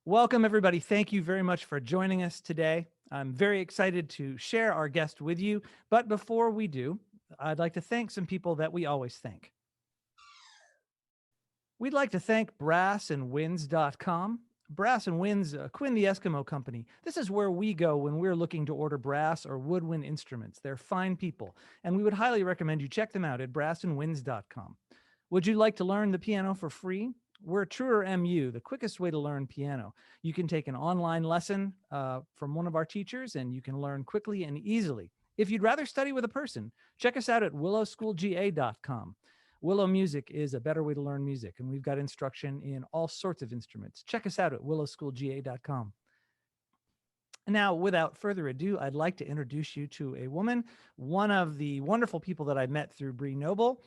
Welcome, everybody. Thank you very much for joining us today. I'm very excited to share our guest with you. But before we do, I'd like to thank some people that we always thank. We'd like to thank brassandwinds.com. Brass and Winds, Quinn the Eskimo Company. This is where we go when we're looking to order brass or woodwind instruments. They're fine people, and we would highly recommend you check them out at brassandwinds.com. Would you like to learn the piano for free? We're Truer MU, the quickest way to learn piano. You can take an online lesson from one of our teachers, and you can learn quickly and easily. If you'd rather study with a person, check us out at willowschoolga.com. Willow Music is a better way to learn music, and we've got instruction in all sorts of instruments. Check us out at willowschoolga.com. Now, without further ado, I'd like to introduce you to a woman, one of the wonderful people that I met through Bree Noble.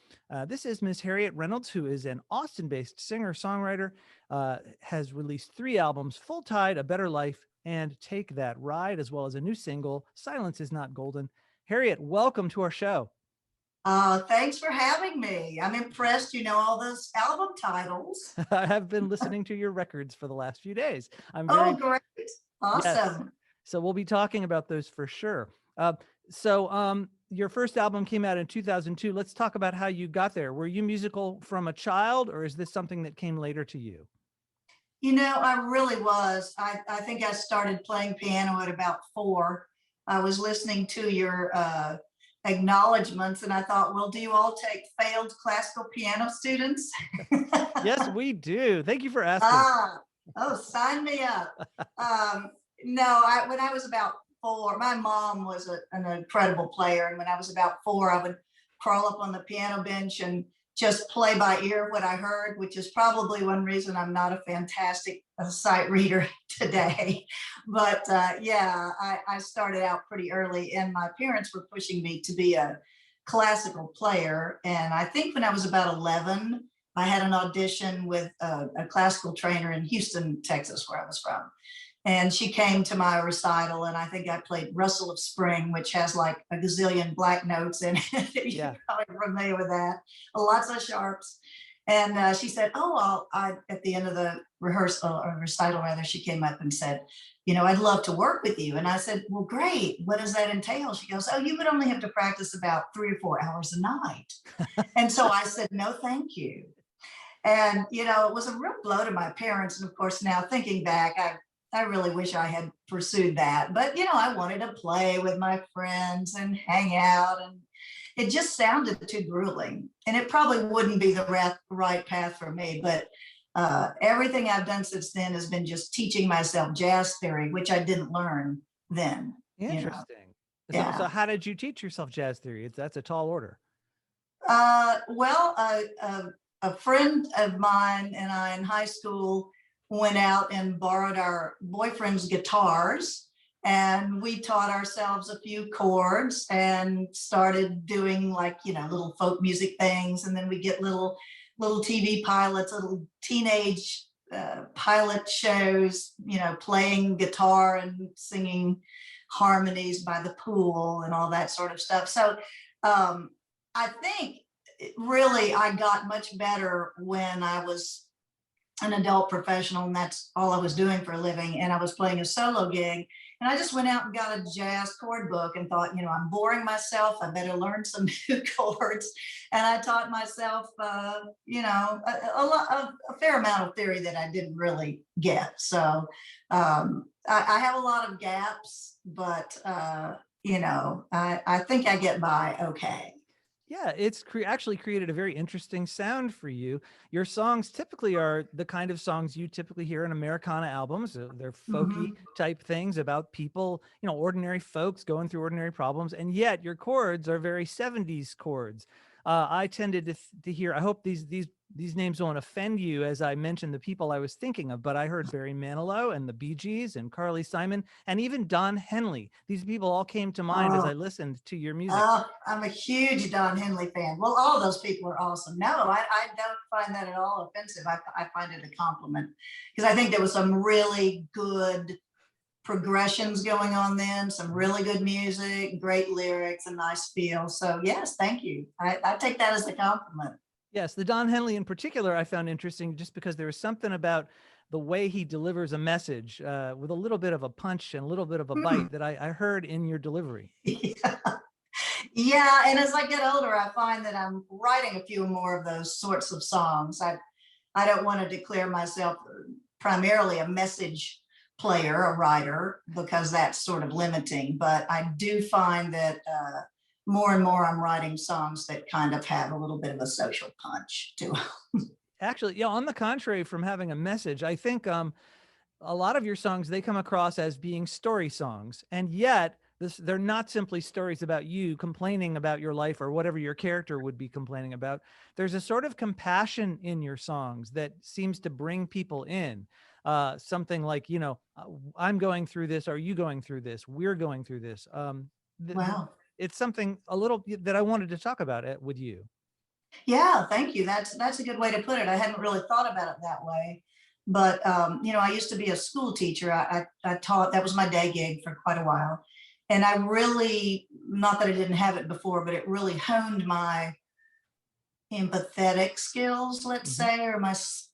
This is Miss Harriet Reynolds, who is an Austin-based singer-songwriter, has released 3 albums, Full Tide, A Better Life, and Take That Ride, as well as a new single, Silence Is Not Golden. Harriet, welcome to our show. Thanks for having me. I'm impressed you know all those album titles. I have been listening to your records for the last few days. Oh, great. Awesome. Yes. So we'll be talking about those for sure. Your first album came out in 2002. Let's talk about how you got there. Were you musical from a child, or is this something that came later to you? You know, I really was. I think I started playing piano at about 4. I was listening to your acknowledgments and I thought, well, do you all take failed classical piano students? Yes, we do. Thank you for asking. Sign me up. When I was about 4, my mom was an incredible player. And when I was about 4, I would crawl up on the piano bench and just play by ear what I heard, which is probably one reason I'm not a fantastic sight reader today. But I started out pretty early, and my parents were pushing me to be a classical player. And I think when I was about 11, I had an audition with a classical trainer in Houston, Texas, where I was from. And she came to my recital, and I think I played Rustle of Spring, which has like a gazillion black notes in it. You're probably familiar with that. Lots of sharps. And she said, at the end of the rehearsal or recital, rather, she came up and said, you know, I'd love to work with you. And I said, well, great. What does that entail? She goes, oh, you would only have to practice about 3 or 4 hours a night. And so I said, no, thank you. And, you know, it was a real blow to my parents. And of course, now thinking back, I really wish I had pursued that. But, you know, I wanted to play with my friends and hang out. And it just sounded too grueling. And it probably wouldn't be the right path for me. But everything I've done since then has been just teaching myself jazz theory, which I didn't learn then. Interesting. You know? So how did you teach yourself jazz theory? That's a tall order. A friend of mine and I in high school went out and borrowed our boyfriend's guitars, and we taught ourselves a few chords and started doing, like, you know, little folk music things. And then we get little TV pilots, little teenage pilot shows, you know, playing guitar and singing harmonies by the pool and all that sort of stuff. So I think really I got much better when I was an adult professional, and that's all I was doing for a living. And I was playing a solo gig, and I just went out and got a jazz chord book and thought, you know, I'm boring myself. I better learn some new chords. And I taught myself, you know, a fair amount of theory that I didn't really get. So I have a lot of gaps, but, you know, I think I get by okay. Yeah, it's actually created a very interesting sound for you. Your songs typically are the kind of songs you typically hear in Americana albums. They're folky type things about people, you know, ordinary folks going through ordinary problems. And yet your chords are very 70s chords. I tended to hear, I hope these names won't offend you as I mentioned the people I was thinking of, but I heard Barry Manilow and the Bee Gees and Carly Simon and even Don Henley. These people all came to mind as I listened to your music. I'm a huge Don Henley fan. Well, all of those people are awesome. No, I don't find that at all offensive. I find it a compliment, because I think there was some really good progressions going on then, some really good music, great lyrics, a nice feel. So yes, thank you. I take that as a compliment. Yes, the Don Henley in particular, I found interesting just because there was something about the way he delivers a message with a little bit of a punch and a little bit of a Hmm. bite that I heard in your delivery. Yeah. Yeah, and as I get older, I find that I'm writing a few more of those sorts of songs. I don't want to declare myself primarily a message player, a writer, because that's sort of limiting. But I do find that more and more I'm writing songs that kind of have a little bit of a social punch to them. Actually, yeah, on the contrary, from having a message, I think a lot of your songs, they come across as being story songs, and yet they're not simply stories about you complaining about your life or whatever your character would be complaining about. There's a sort of compassion in your songs that seems to bring people in. Something like, I'm going through this, are you going through this, we're going through this. Wow. It's something a little that I wanted to talk about it with you. Yeah, thank you. That's a good way to put it. I hadn't really thought about it that way. But I used to be a school teacher. I taught, that was my day gig for quite a while. And I really, not that I didn't have it before, but it really honed my empathetic skills, let's Mhm. say, or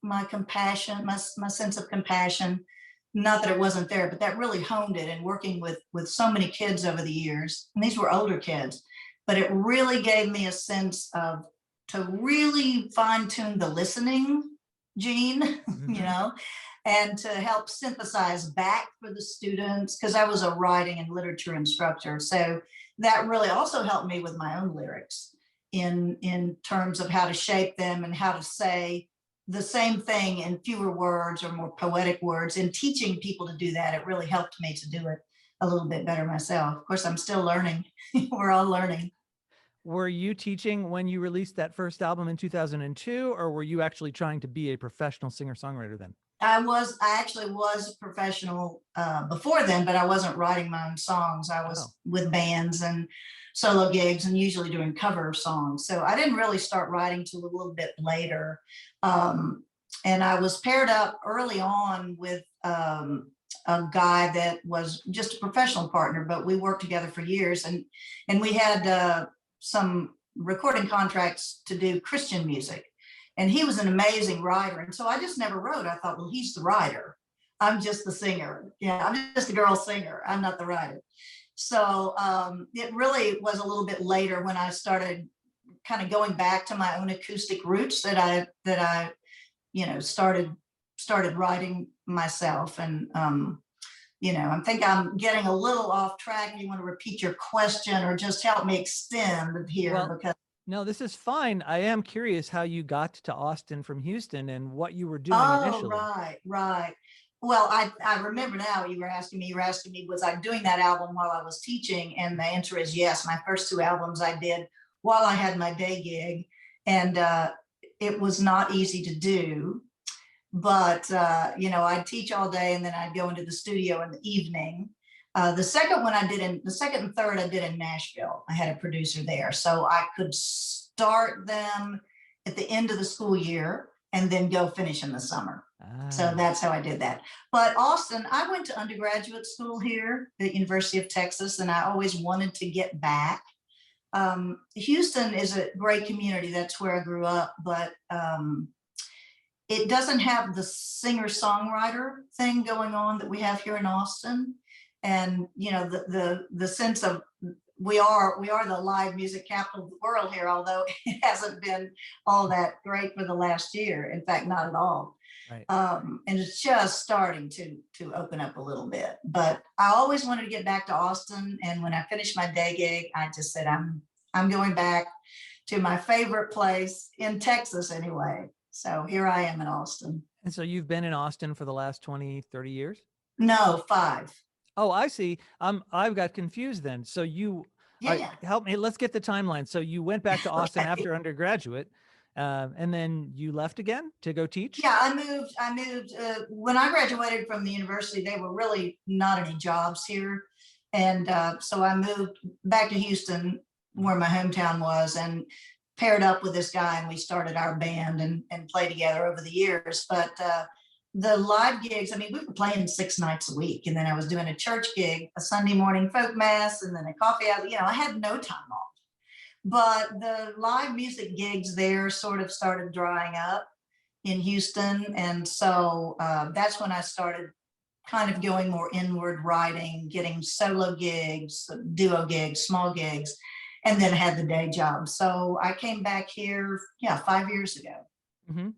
my compassion, my sense of compassion. Not that it wasn't there, but that really honed it. And working with so many kids over the years, and these were older kids, but it really gave me a sense of to really fine tune the listening gene, Mhm. and to help synthesize back for the students, because I was a writing and literature instructor. So that really also helped me with my own lyrics in terms of how to shape them and how to say the same thing in fewer words or more poetic words. And teaching people to do that, it really helped me to do it a little bit better myself. Of course, I'm still learning. We're all learning. Were you teaching when you released that first album in 2002, or were you actually trying to be a professional singer-songwriter then? I actually was a professional before then, but I wasn't writing my own songs. I Oh, was with bands and solo gigs and usually doing cover songs. So I didn't really start writing till a little bit later. Um, and I was paired up early on with a guy that was just a professional partner, but we worked together for years, and we had some recording contracts to do Christian music. And he was an amazing writer. And so I just never wrote. I thought, well, he's the writer. I'm just the singer. Yeah, I'm just a girl singer. I'm not the writer. So it really was a little bit later when I started kind of going back to my own acoustic roots that I started writing myself. And I think I'm getting a little off track. You want to repeat your question or just help me extend here, well, because no, this is fine. I am curious how you got to Austin from Houston and what you were doing oh, initially. right, right. Well, I remember now what you were asking me, was I doing that album while I was teaching? And the answer is yes. My first two albums I did while I had my day gig. And it was not easy to do. But, I'd teach all day and then I'd go into the studio in the evening. The second and third I did in Nashville. I had a producer there. So I could start them at the end of the school year and then go finish in the summer. So Ah, that's how I did that. But Austin, I went to undergraduate school here at University of Texas, and I always wanted to get back. Houston is a great community. That's where I grew up, but it doesn't have the singer-songwriter thing going on that we have here in Austin. And the sense of we are the live music capital of the world here, although it hasn't been all that great for the last year. In fact, not at all. right. And it's just starting to open up a little bit. But I always wanted to get back to Austin, and when I finished my day gig, I just said I'm going back to my favorite place in Texas anyway. So here I am in Austin. And so you've been in Austin for the last 20, 30 years? No, 5. Oh, I see. I've got confused then. So Yeah. help me. Let's get the timeline. So you went back to Austin Okay. after undergraduate, and then you left again to go teach? Yeah, I moved when I graduated from the university. They were really not any jobs here, and so I moved back to Houston, where my hometown was, and paired up with this guy, and we started our band and played together over the years. But the live gigs, I mean, we were playing 6 nights a week, and then I was doing a church gig, a Sunday morning folk mass, and then a coffee hour. I had no time off. but the live music gigs there sort of started drying up in Houston. And so that's when I started kind of going more inward writing, getting solo gigs, duo gigs, small gigs, and then had the day job. So I came back here, 5 years ago. Mm-hmm.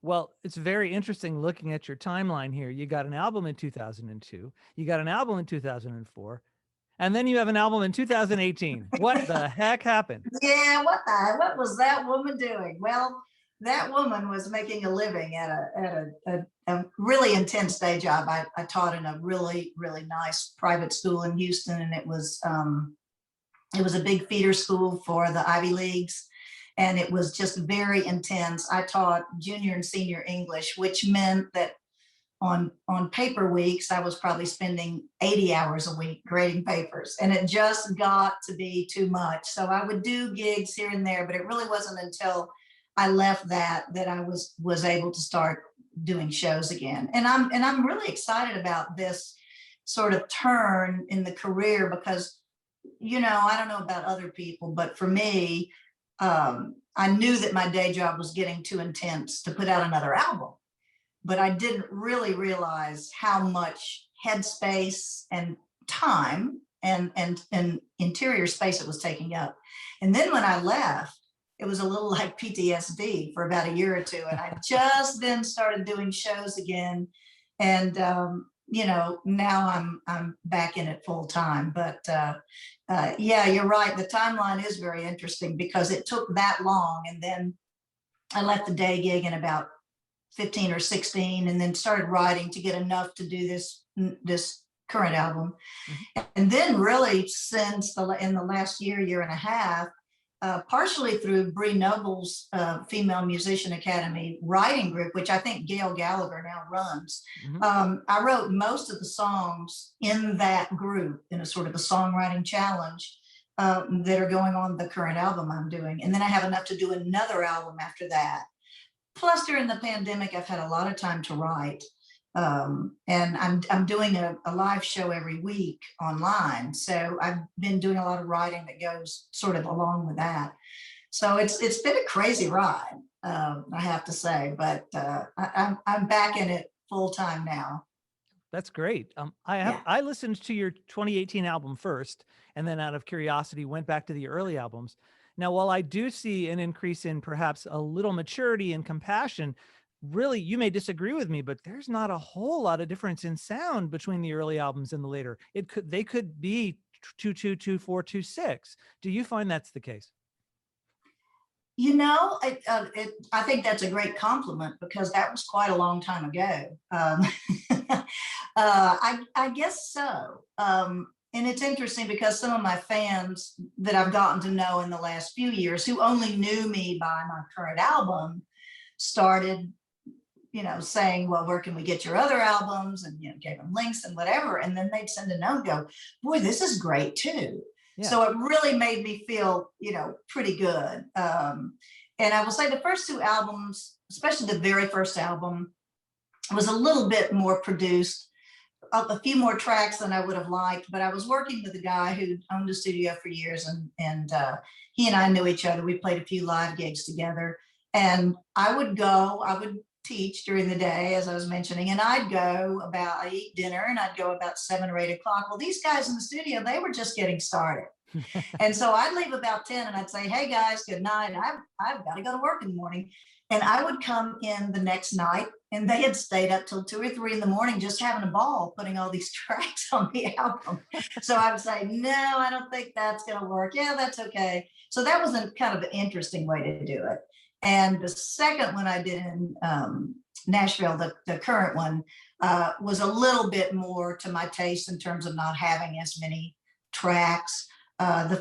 Well, it's very interesting looking at your timeline here. You got an album in 2002, you got an album in 2004, and then you have an album in 2018. What the heck happened? Yeah, what was that woman doing? Well, that woman was making a living at a really intense day job. I taught in a really, really nice private school in Houston, and it was a big feeder school for the Ivy Leagues, and it was just very intense. I taught junior and senior English, which meant that on paper weeks, I was probably spending 80 hours a week grading papers, and it just got to be too much. So I would do gigs here and there, but it really wasn't until I left that I was able to start doing shows again. And I'm really excited about this sort of turn in the career because, I don't know about other people, but for me, I knew that my day job was getting too intense to put out another album, but I didn't really realize how much headspace and time and interior space it was taking up. And then when I left, it was a little like PTSD for about a year or two. And I just then started doing shows again. And, now I'm back in it full time. But yeah, you're right. The timeline is very interesting because it took that long. And then I left the day gig in about 15 or 16 and then started writing to get enough to do this current album. Mm-hmm. And then really since in the last year and a half, partially through Bree Noble's Female Musician Academy writing group, which I think Gail Gallagher now runs. Mm-hmm. I wrote most of the songs in that group in a sort of a songwriting challenge that are going on the current album I'm doing. And then I have enough to do another album after that. Plus, during the pandemic, I've had a lot of time to write. And I'm doing a live show every week online. So I've been doing a lot of writing that goes sort of along with that. So it's been a crazy ride, I have to say, but I'm back in it full time now. That's great. I listened to your 2018 album first, and then out of curiosity went back to the early albums. Now, while I do see an increase in perhaps a little maturity and compassion, really, you may disagree with me, but there's not a whole lot of difference in sound between the early albums and the later. They could be 2.2, 2.4, 2.6. Do you find that's the case? I think that's a great compliment because that was quite a long time ago. I guess so. And it's interesting because some of my fans that I've gotten to know in the last few years who only knew me by my current album started, saying, well, where can we get your other albums? And, gave them links and whatever. And then they'd send a note and go, boy, this is great too. Yeah. So it really made me feel, pretty good. And I will say the first two albums, especially the very first album, was a little bit more produced, a few more tracks than I would have liked, but I was working with a guy who owned a studio for years and he and I knew each other. We played a few live gigs together and I would teach during the day, as I was mentioning, and I'd eat dinner and I'd go about 7 or 8 o'clock. Well, these guys in the studio, they were just getting started. And so I'd leave about 10 and I'd say, hey guys, good night. I've got to go to work in the morning. And I would come in the next night and they had stayed up till 2 or 3 in the morning, just having a ball, putting all these tracks on the album. So I would say, no, I don't think that's going to work. Yeah, that's okay. So that was a kind of an interesting way to do it. And the second one I did in Nashville, the current one, was a little bit more to my taste in terms of not having as many tracks. The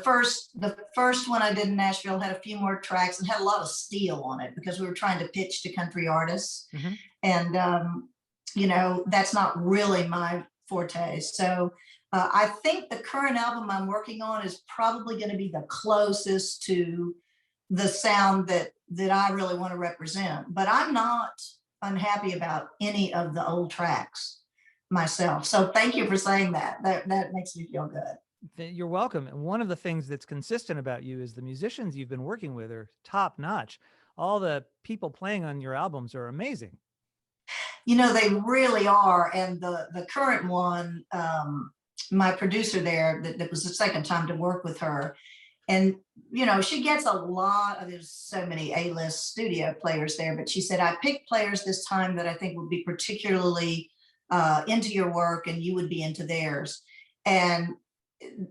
first one I did in Nashville had a few more tracks and had a lot of steel on it because we were trying to pitch to country artists. Mm-hmm. And, that's not really my forte. So I think the current album I'm working on is probably going to be the closest to the sound that I really want to represent. But I'm not unhappy about any of the old tracks myself. So thank you for saying that. That makes me feel good. You're welcome. And one of the things that's consistent about you is the musicians you've been working with are top notch. All the people playing on your albums are amazing. They really are. And the current one, my producer there, that was the second time to work with her. And, she gets a lot of, there's so many A-list studio players there, but she said, I picked players this time that I think would be particularly into your work and you would be into theirs. And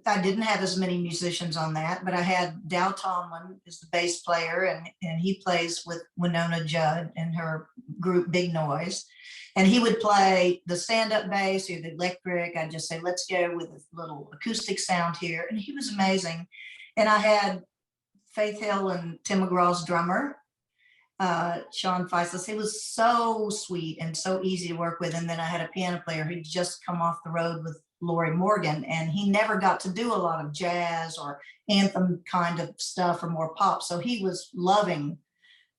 I didn't have as many musicians on that, but I had Dow Tomlin is the bass player, and he plays with Winona Judd and her group Big Noise. And he would play the stand-up bass or the electric. I'd just say, let's go with a little acoustic sound here. And he was amazing. And I had Faith Hill and Tim McGraw's drummer, Sean Feisless. He was so sweet and so easy to work with. And then I had a piano player who'd just come off the road with Lori Morgan, and he never got to do a lot of jazz or anthem kind of stuff or more pop. So he was loving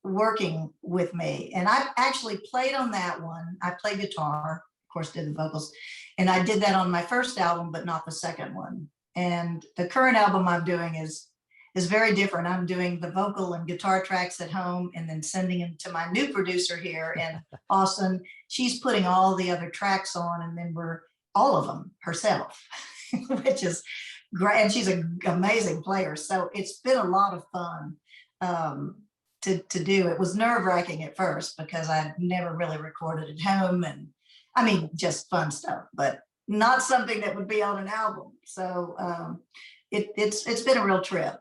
working with me. And I actually played on that one. I played guitar, of course, did the vocals. And I did that on my first album, but not the second one. And the current album I'm doing is very different. I'm doing the vocal and guitar tracks at home and then sending them to my new producer here in Austin. She's putting all the other tracks on, and then all of them herself, which is great. And she's an amazing player. So it's been a lot of fun to do. It was nerve-wracking at first because I'd never really recorded at home, and I mean, just fun stuff, but not something that would be on an album. So it's been a real trip.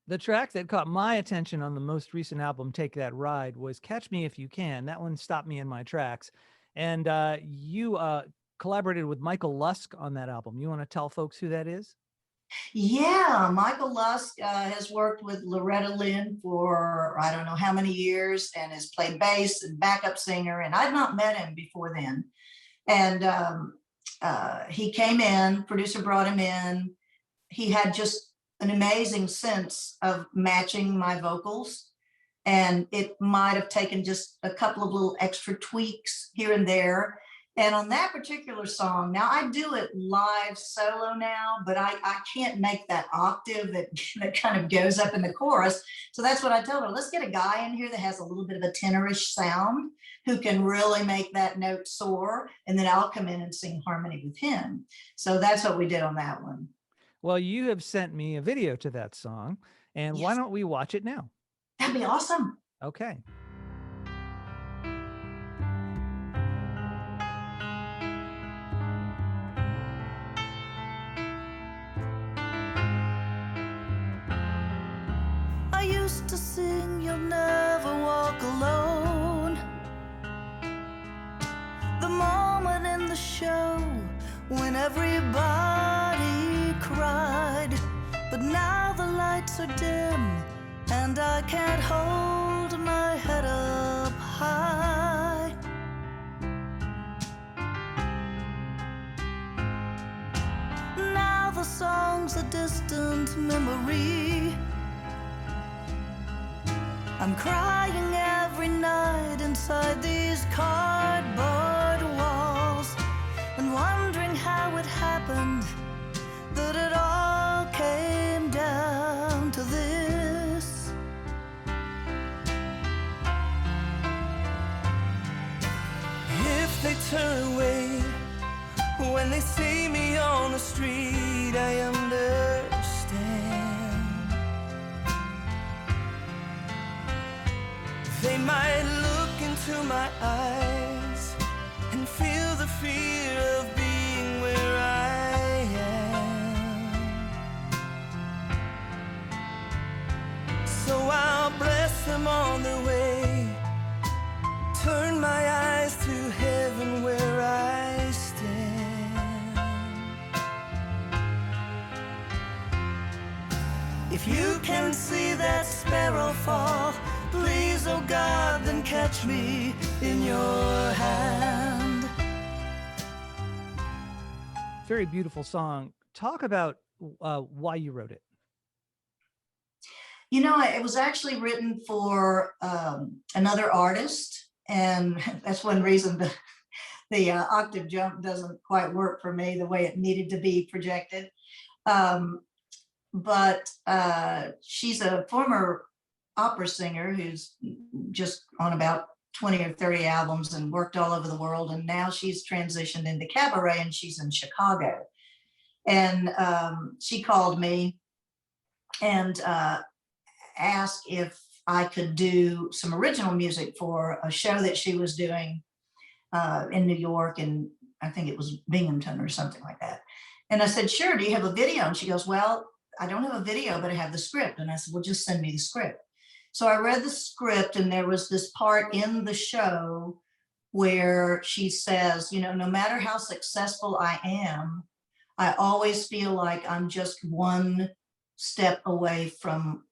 The track that caught my attention on the most recent album, Take That Ride, was Catch Me If You Can. That one stopped me in my tracks. And you collaborated with Michael Lusk on that album. You want to tell folks who that is? Yeah, Michael Lusk has worked with Loretta Lynn for I don't know how many years and has played bass and backup singer. And I'd not met him before then. And he came in, producer brought him in. He had just an amazing sense of matching my vocals. And it might have taken just a couple of little extra tweaks here and there. And on that particular song, now I do it live solo now, but I can't make that octave that kind of goes up in the chorus. So that's what I told her. Let's get a guy in here that has a little bit of a tenorish sound who can really make that note soar. And then I'll come in and sing harmony with him. So that's what we did on that one. Well, you have sent me a video to that song, and why don't we watch it now? That'd be awesome. Okay. I used to sing You'll Never Walk Alone, the moment in the show when everybody cried. But now the lights are dim and I can't hold my head up high. Now the song's a distant memory. I'm crying every night inside these cardboard walls and wondering how it happened that it all came down to this. If they turn away when they see me on the street, I understand. They might look into my eyes and feel the fear of being where I am. So I'll bless them on their way, turn my eyes to heaven where I stand. If you can see that sparrow fall, please, oh God, then catch me in your hand. Very beautiful song. Talk about why you wrote it. It was actually written for another artist, and that's one reason the octave jump doesn't quite work for me the way it needed to be projected. But she's a former opera singer who's just on about 20 or 30 albums and worked all over the world. And now she's transitioned into cabaret, and she's in Chicago. And she called me and asked if I could do some original music for a show that she was doing in New York, and I think it was Binghamton or something like that. And I said, sure, do you have a video? And she goes, well, I don't have a video, but I have the script. And I said, well, just send me the script. So I read the script, and there was this part in the show where she says, you know, no matter how successful I am, I always feel like I'm just one step away from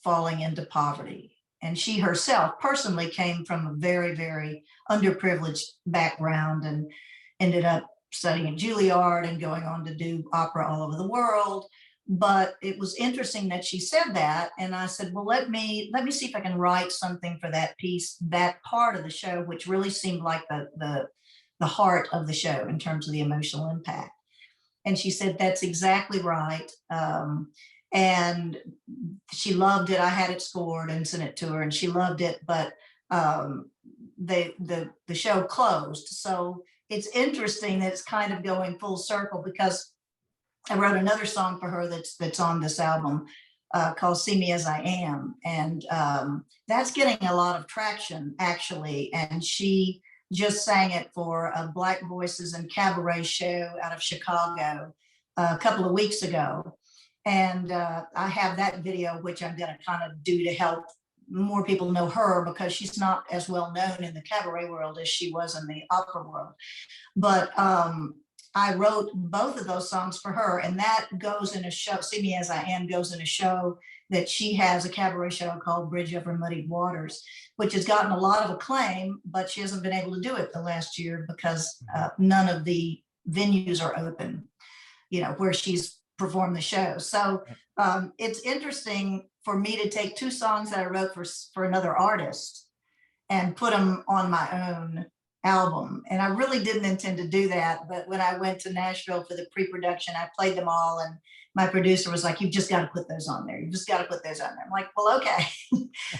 falling into poverty. And she herself personally came from a very, very underprivileged background and ended up studying at Juilliard and going on to do opera all over the world. But it was interesting that she said that. And I said, well, let me see if I can write something for that piece, that part of the show, which really seemed like the heart of the show in terms of the emotional impact. And she said, that's exactly right. And she loved it. I had it scored and sent it to her, and she loved it, but the show closed. So it's interesting that it's kind of going full circle, because I wrote another song for her that's on this album called See Me As I Am. And that's getting a lot of traction, actually. And she just sang it for a Black Voices and Cabaret show out of Chicago a couple of weeks ago. And I have that video, which I'm going to kind of do to help more people know her, because she's not as well known in the cabaret world as she was in the opera world. But I wrote both of those songs for her, and that goes in a show. See Me As I Am goes in a show that she has, a cabaret show called Bridge Over Muddied Waters, which has gotten a lot of acclaim, but she hasn't been able to do it the last year because none of the venues are open, you know, where she's performed the show. So it's interesting for me to take two songs that I wrote for another artist and put them on my own album. And I really didn't intend to do that. But when I went to Nashville for the pre-production, I played them all. And my producer was like, you've just got to put those on there. You just got to put those on there. I'm like, well, okay.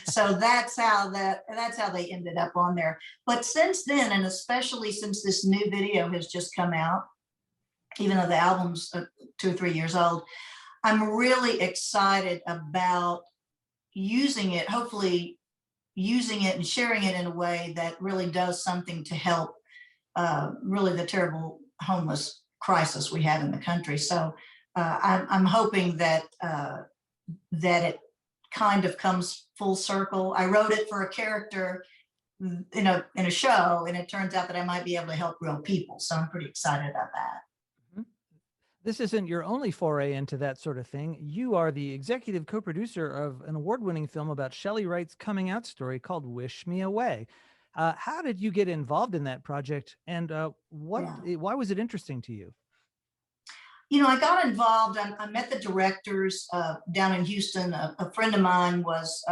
So that's how they ended up on there. But since then, and especially since this new video has just come out, even though the album's 2 or 3 years old, I'm really excited about using it, hopefully using it and sharing it in a way that really does something to help really the terrible homeless crisis we have in the country. So I'm hoping that that it kind of comes full circle. I wrote it for a character in a show, and it turns out that I might be able to help real people. So I'm pretty excited about that. This isn't your only foray into that sort of thing. You are the executive co-producer of an award-winning film about Shelley Wright's coming out story called Wish Me Away. How did you get involved in that project, and why was it interesting to you? You know, I got involved. I met the directors down in Houston. A friend of mine was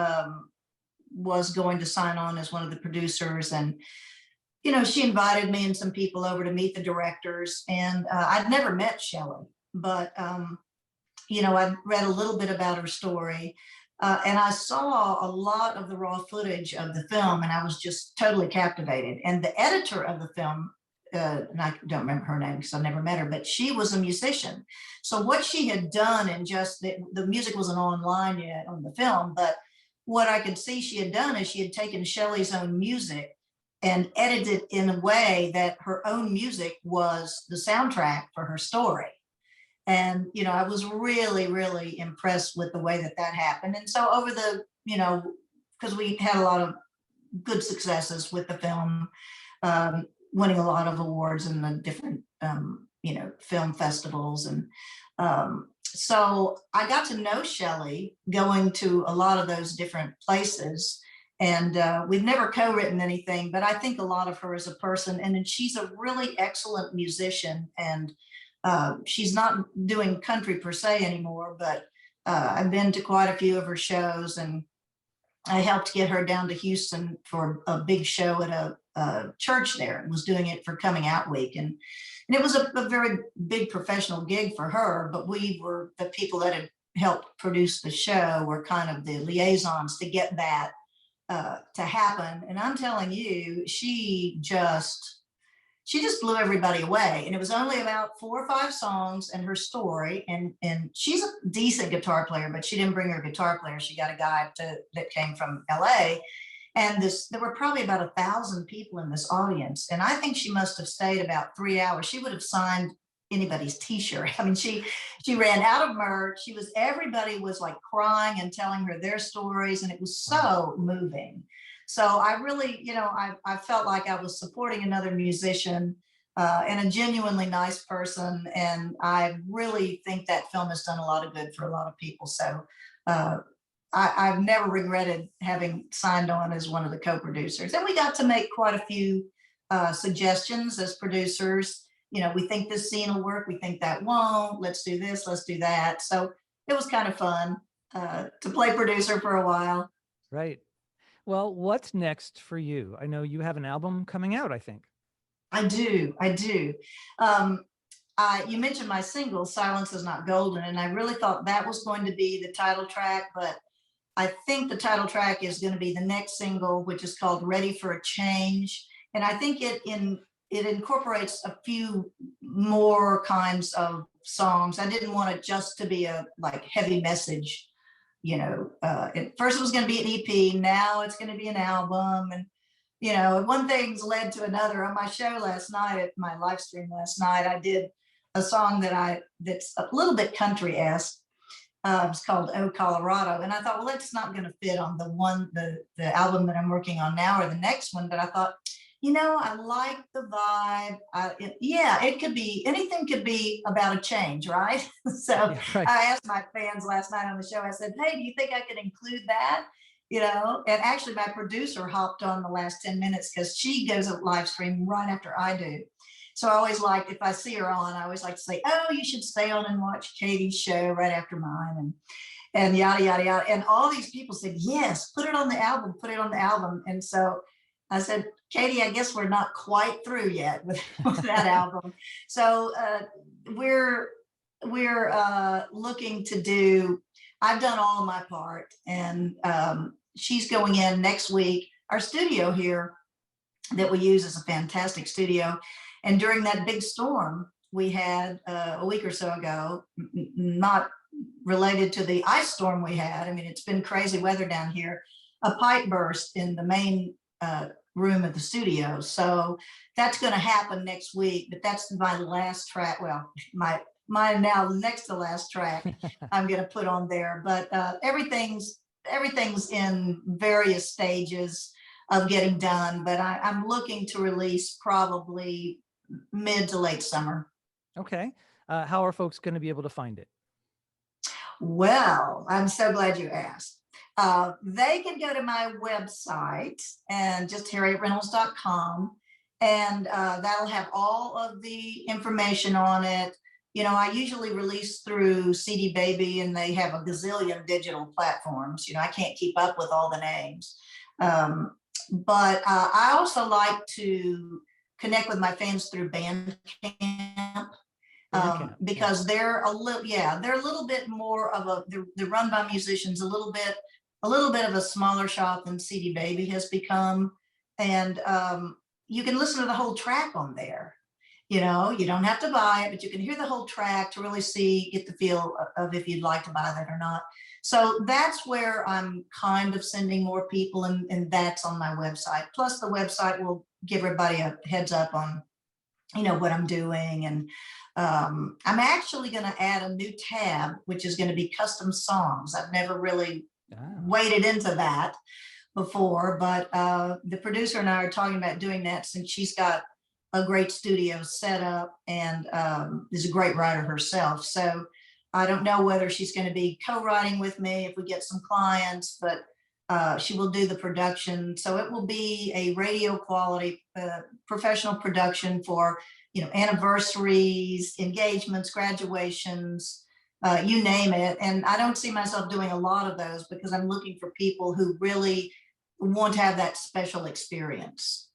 going to sign on as one of the producers, and you know, she invited me and some people over to meet the directors, and I'd never met Shelley, but, you know, I read a little bit about her story, and I saw a lot of the raw footage of the film, and I was just totally captivated. And the editor of the film, and I don't remember her name because I've never met her, but she was a musician. So what she had done, and just the music wasn't online yet on the film, but what I could see she had done is she had taken Shelley's own music and edited in a way that her own music was the soundtrack for her story. And, you know, I was really, really impressed with the way that happened. And so over the, you know, because we had a lot of good successes with the film, winning a lot of awards in the different, you know, film festivals. And so I got to know Shelley going to a lot of those different places. And we've never co-written anything, but I think a lot of her as a person. And then she's a really excellent musician, and she's not doing country per se anymore, but I've been to quite a few of her shows, and I helped get her down to Houston for a big show at church there and was doing it for coming out week. And it was a very big professional gig for her, but we were the people that had helped produce the show, were kind of the liaisons to get that to happen. And I'm telling you, she just blew everybody away. And it was only about 4 or 5 songs and her story. And she's a decent guitar player, but she didn't bring her guitar player. She got a guy that came from LA. And there were probably about 1,000 people in this audience. And I think she must have stayed about 3 hours. She would have signed anybody's t-shirt. I mean, she ran out of merch. Everybody was like crying and telling her their stories. And it was so moving. So I really, I felt like I was supporting another musician and a genuinely nice person. And I really think that film has done a lot of good for a lot of people. So I've never regretted having signed on as one of the co-producers. And we got to make quite a few suggestions as producers. We think this scene will work. We think that won't. Let's do this. Let's do that. So it was kind of fun to play producer for a while. Right. Well, what's next for you? I know you have an album coming out, I think. I do. You mentioned my single, Silence Is Not Golden, and I really thought that was going to be the title track, but I think the title track is going to be the next single, which is called Ready for a Change. And I think it incorporates a few more kinds of songs. I didn't want it just to be a heavy message. At first it was going to be an EP. Now it's going to be an album. And, one thing's led to another. On my show last night, at my live stream last night, I did a song that's a little bit country-esque. It's called Oh Colorado. And I thought, well, that's not going to fit on the album that I'm working on now or the next one. But I thought, I like the vibe. It could be, anything could be about a change, right? So Yeah, right. I asked my fans last night on the show, I said, hey, do you think I could include that? And actually my producer hopped on the last 10 minutes because she goes a live stream right after I do. So I always like, if I see her on, I always like to say, oh, you should stay on and watch Katie's show right after mine. And yada, yada, yada. And all these people said, yes, put it on the album, put it on the album. And so I said, Katie, I guess we're not quite through yet with that album. So we're looking to do, I've done all my part, and she's going in next week. Our studio here that we use is a fantastic studio. And during that big storm we had a week or so ago, not related to the ice storm we had, I mean, it's been crazy weather down here, a pipe burst in the main room of the studio. So that's going to happen next week, but that's my last track. Well, my now next to last track I'm going to put on there, but everything's in various stages of getting done, but I'm looking to release probably mid to late summer. Okay. How are folks going to be able to find it? Well, I'm so glad you asked. They can go to my website and just harrietreynolds.com, and that'll have all of the information on it. I usually release through CD Baby, and they have a gazillion digital platforms. I can't keep up with all the names. But I also like to connect with my fans through Bandcamp. Because they're a little bit more of they're run by musicians, a little bit of a smaller shop than CD Baby has become. And you can listen to the whole track on there. You don't have to buy it, but you can hear the whole track to really get the feel of if you'd like to buy that or not. So that's where I'm kind of sending more people, and that's on my website. Plus the website will give everybody a heads up on, what I'm doing. And I'm actually going to add a new tab, which is going to be custom songs. I've never really waded into that before, but the producer and I are talking about doing that, since she's got a great studio set up and is a great writer herself. So I don't know whether she's going to be co-writing with me if we get some clients, but she will do the production. So it will be a radio quality professional production for, anniversaries, engagements, graduations, you name it. And I don't see myself doing a lot of those because I'm looking for people who really want to have that special experience.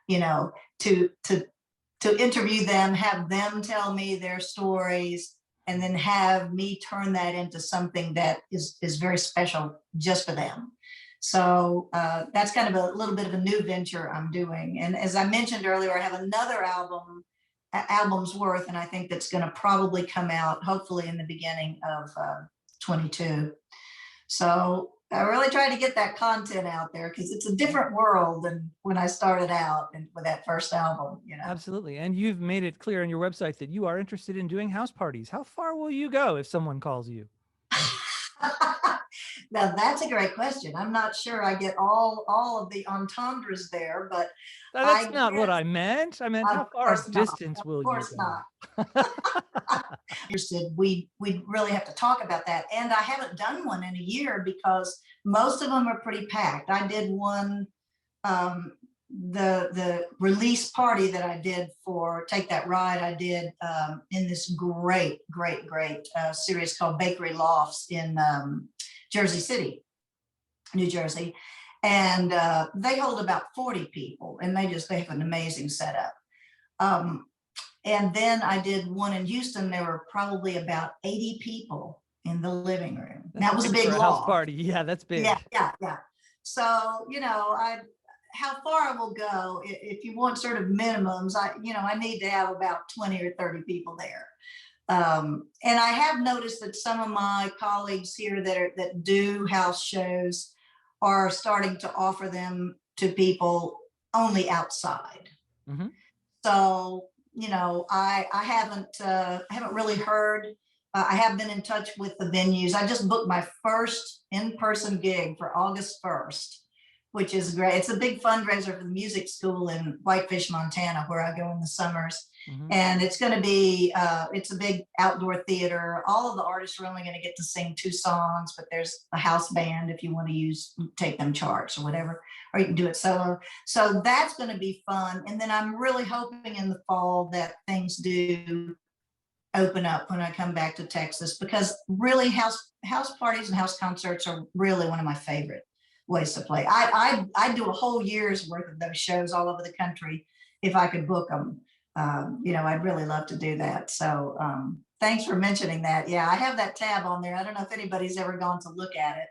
you know, to interview them, have them tell me their stories, and then have me turn that into something that is very special just for them. So that's kind of a little bit of a new venture I'm doing. And as I mentioned earlier, I have another album's worth, and I think that's going to probably come out hopefully in the beginning of 22. So I really try to get that content out there because it's a different world than when I started out and with that first album, you know. Absolutely. And you've made it clear on your website that you are interested in doing house parties. How far will you go if someone calls you? Now that's a great question. I'm not sure I get all of the entendres there, but That's not what I meant. I meant, how far distance will you go? Of course not. Interested, we really have to talk about that. And I haven't done one in a year because most of them are pretty packed. I did one, the release party that I did for Take That Ride, I did in this great series called Bakery Lofts in Jersey City, New Jersey. And they hold about 40 people, and they have an amazing setup. And then I did one in Houston. There were probably about 80 people in the living room. That was a big house party. Yeah, that's big. Yeah. So, you know, how far I will go, if you want sort of minimums, I need to have about 20 or 30 people there. And I have noticed that some of my colleagues here that do house shows are starting to offer them to people only outside. Mm-hmm. So, you know, I haven't really heard. I have been in touch with the venues. I just booked my first in-person gig for August 1st, which is great. It's a big fundraiser for the music school in Whitefish, Montana, where I go in the summers. Mm-hmm. And it's going to be, it's a big outdoor theater. All of the artists are only going to get to sing 2 songs, but there's a house band if you want to take them charts or whatever, or you can do it solo. So that's going to be fun. And then I'm really hoping in the fall that things do open up when I come back to Texas, because really house parties and house concerts are really one of my favorite ways to play. I do a whole year's worth of those shows all over the country if I could book them. You know, I'd really love to do that. So thanks for mentioning that. Yeah, I have that tab on there. I don't know if anybody's ever gone to look at it.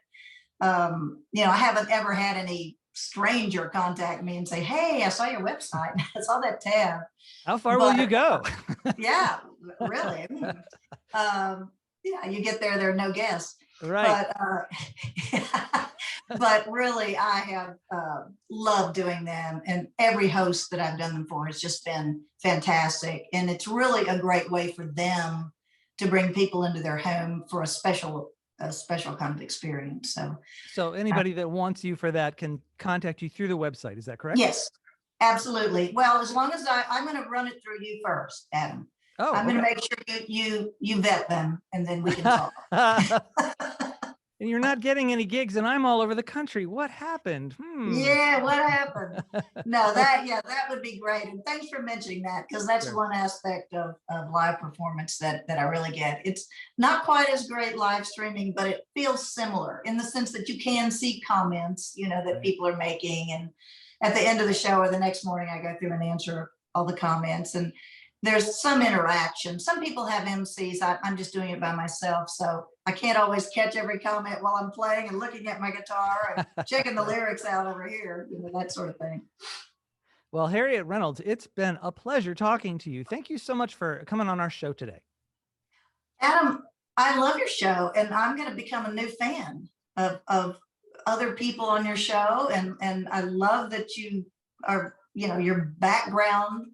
You know, I haven't ever had any stranger contact me and say, hey, I saw your website. I saw that tab. How far will you go? Yeah, really. Yeah, you get there are no guests. Right. But really, I have loved doing them, and every host that I've done them for has just been fantastic. And it's really a great way for them to bring people into their home for a special kind of experience. So anybody that wants you for that can contact you through the website. Is that correct? Yes, absolutely. Well, as long as I'm going to run it through you first, Adam. Oh, I'm going to make sure you vet them, and then we can talk. And you're not getting any gigs, and I'm all over the country. What happened? Yeah, what happened? No, that would be great. And thanks for mentioning that, because that's one aspect of live performance that I really get. It's not quite as great live streaming, but it feels similar in the sense that you can see comments, you know, that people are making. And at the end of the show or the next morning, I go through and answer all the comments. And there's some interaction. Some people have MCs. I'm just doing it by myself. So I can't always catch every comment while I'm playing and looking at my guitar and checking the lyrics out over here, you know, that sort of thing. Well, Harriet Reynolds, it's been a pleasure talking to you. Thank you so much for coming on our show today. Adam, I love your show, and I'm going to become a new fan of other people on your show. And I love that you are, you know, your background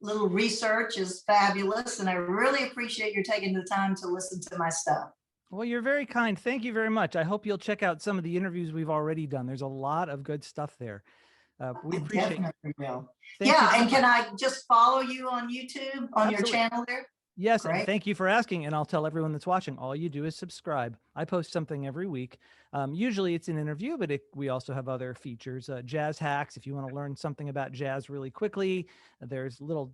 little research is fabulous, and I really appreciate your taking the time to listen to my stuff. Well, you're very kind. Thank you very much. I hope you'll check out some of the interviews we've already done. There's a lot of good stuff there. We appreciate it. Yeah, and can I just follow you on YouTube, on your channel there? Yes, and thank you for asking. And I'll tell everyone that's watching, all you do is subscribe. I post something every week. Usually it's an interview, but we also have other features. Jazz hacks, if you want to learn something about jazz really quickly. There's little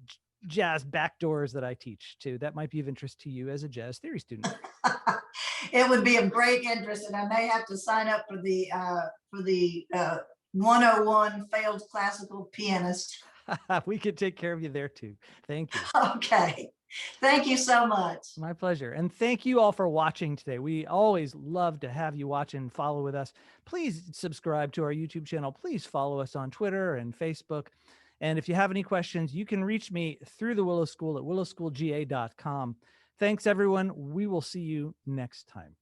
jazz backdoors that I teach too. That might be of interest to you as a jazz theory student. It would be of great interest, and I may have to sign up for the 101 failed classical pianist. We could take care of you there too. Thank you. Okay. Thank you so much. My pleasure. And thank you all for watching today. We always love to have you watch and follow with us. Please subscribe to our YouTube channel. Please follow us on Twitter and Facebook. And if you have any questions, you can reach me through the Willow School at willowschoolga.com. Thanks, everyone. We will see you next time.